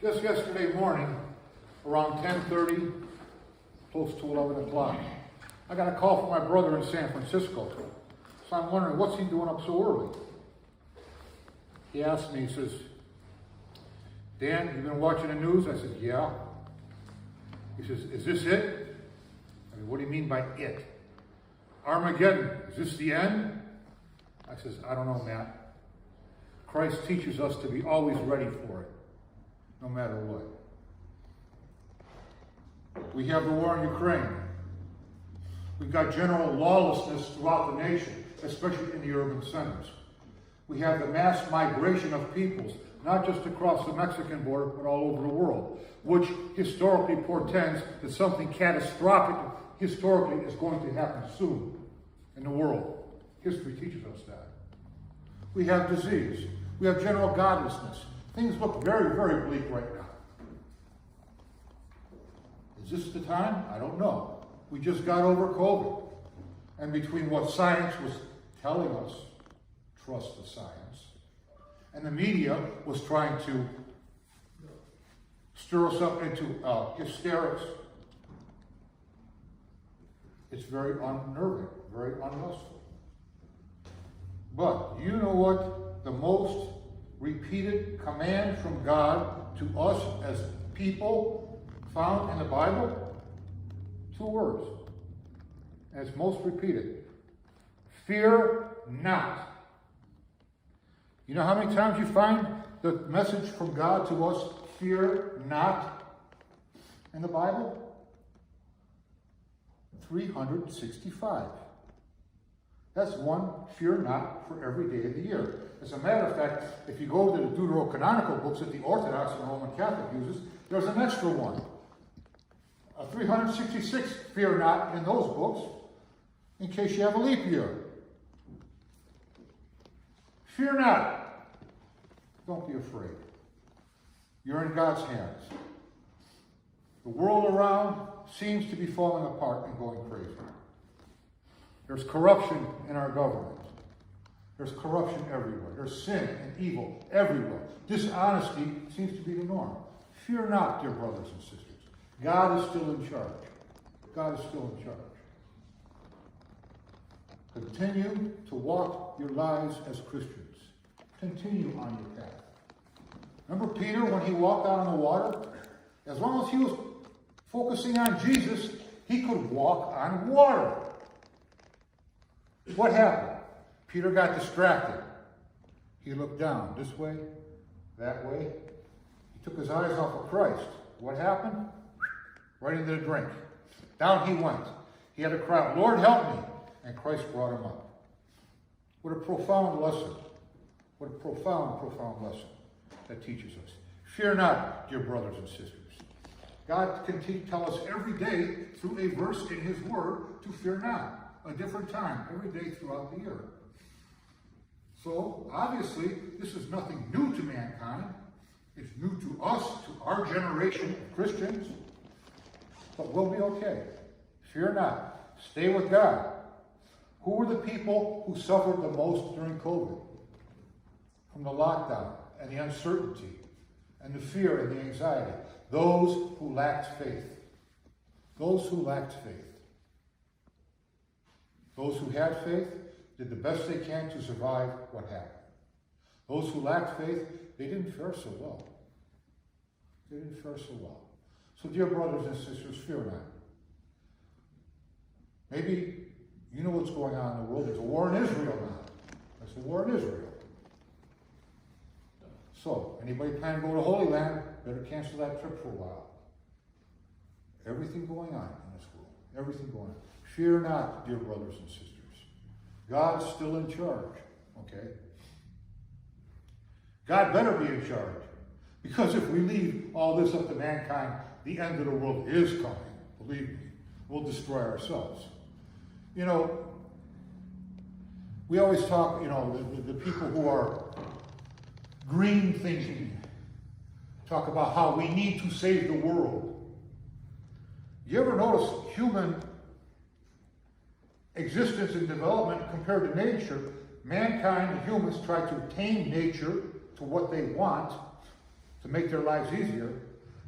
Just yesterday morning, around 10:30, close to 11 o'clock, I got a call from my brother in San Francisco. So I'm wondering, what's he doing up so early? He asked me, he says, Dan, you been watching the news? I said, yeah. He says, is this it? I mean, what do you mean by it? Armageddon, is this the end? I says, I don't know, Matt. Christ teaches us to be always ready for it, no matter what. We have the war in Ukraine. We've got general lawlessness throughout the nation, especially in the urban centers. We have the mass migration of peoples, not just across the Mexican border, but all over the world, which historically portends that something catastrophic historically is going to happen soon in the world. History teaches us that. We have disease. We have general godlessness. Things look very, very bleak right now. Is this the time? I don't know. We just got over COVID. And between what science was telling us, trust the science, and the media was trying to stir us up into hysterics, it's very unnerving, very unrestful. But you know what the most repeated command from God to us as people found in the Bible? 2 words. And it's most repeated. Fear not. You know how many times you find the message from God to us, fear not, in the Bible? 365. That's one fear not for every day of the year. As a matter of fact, if you go to the Deuterocanonical books that the Orthodox and Roman Catholic uses, there's an extra one. 366 fear not in those books, in case you have a leap year. Fear not. Don't be afraid. You're in God's hands. The world around seems to be falling apart and going crazy. There's corruption in our government. There's corruption everywhere. There's sin and evil everywhere. Dishonesty seems to be the norm. Fear not, dear brothers and sisters. God is still in charge. God is still in charge. Continue to walk your lives as Christians. Continue on your path. Remember Peter when he walked out on the water? As long as he was focusing on Jesus, he could walk on water. What happened? Peter got distracted. He looked down this way, that way. He took his eyes off of Christ. What happened? Right into the drink. Down he went. He had to cry out, Lord, help me. And Christ brought him up. What a profound lesson. What a profound, profound lesson that teaches us. Fear not, dear brothers and sisters. God can tell us every day through a verse in his word to fear not. A different time every day throughout the year. So, obviously, this is nothing new to mankind. It's new to us, to our generation of Christians. But we'll be okay. Fear not. Stay with God. Who were the people who suffered the most during COVID? From the lockdown and the uncertainty and the fear and the anxiety. Those who lacked faith. Those who lacked faith. Those who had faith did the best they can to survive what happened. Those who lacked faith, they didn't fare so well. They didn't fare so well. So dear brothers and sisters, fear not. Maybe you know what's going on in the world. There's a war in Israel now. There's a war in Israel. So, anybody plan to go to Holy Land, better cancel that trip for a while. Everything going on in this world. Everything going on. Fear not, dear brothers and sisters. God's still in charge, okay? God better be in charge. Because if we leave all this up to mankind, the end of the world is coming. Believe me, we'll destroy ourselves. You know, we always talk, the people who are green thinking talk about how we need to save the world. You ever notice human existence and development compared to nature? Mankind, humans, try to tame nature to what they want, to make their lives easier.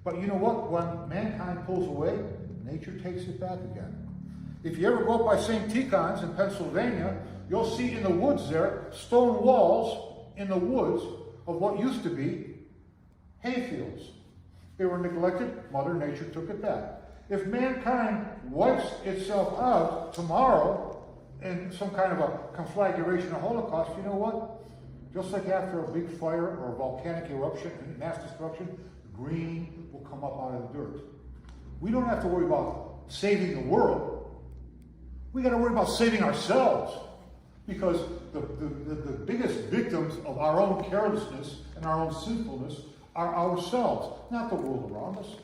But you know what? When mankind pulls away, nature takes it back again. If you ever go up by St. Tikhon's in Pennsylvania, you'll see in the woods there, stone walls in the woods of what used to be hayfields. They were neglected. Mother Nature took it back. If mankind wipes itself out tomorrow in some kind of a conflagration or holocaust, you know what? Just like after a big fire or a volcanic eruption and mass destruction, green will come up out of the dirt. We don't have to worry about saving the world. We got to worry about saving ourselves, because the biggest victims of our own carelessness and our own sinfulness are ourselves, not the world around us.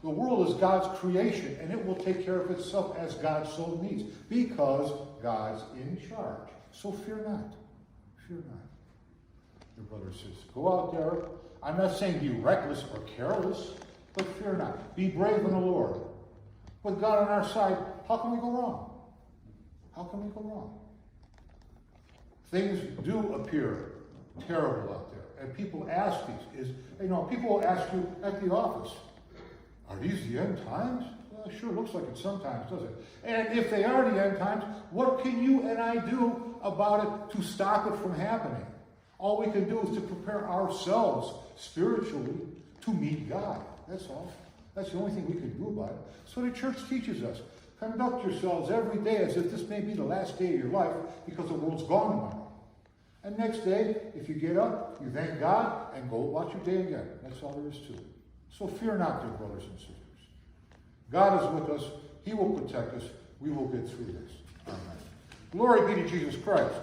The world is God's creation, and it will take care of itself as God so needs, because God's in charge. So fear not. Fear not. Your brother says, go out there. I'm not saying be reckless or careless, but fear not. Be brave in the Lord. With God on our side, how can we go wrong? How can we go wrong? Things do appear terrible out there. And people ask people will ask you at the office, are these the end times? Well, it sure looks like it sometimes, doesn't it? And if they are the end times, what can you and I do about it to stop it from happening? All we can do is to prepare ourselves spiritually to meet God. That's all. That's the only thing we can do about it. So the church teaches us. Conduct yourselves every day as if this may be the last day of your life, because the world's gone tomorrow. And next day, if you get up, you thank God and go about your day again. That's all there is to it. So fear not, dear brothers and sisters. God is with us. He will protect us. We will get through this. Amen. Glory be to Jesus Christ.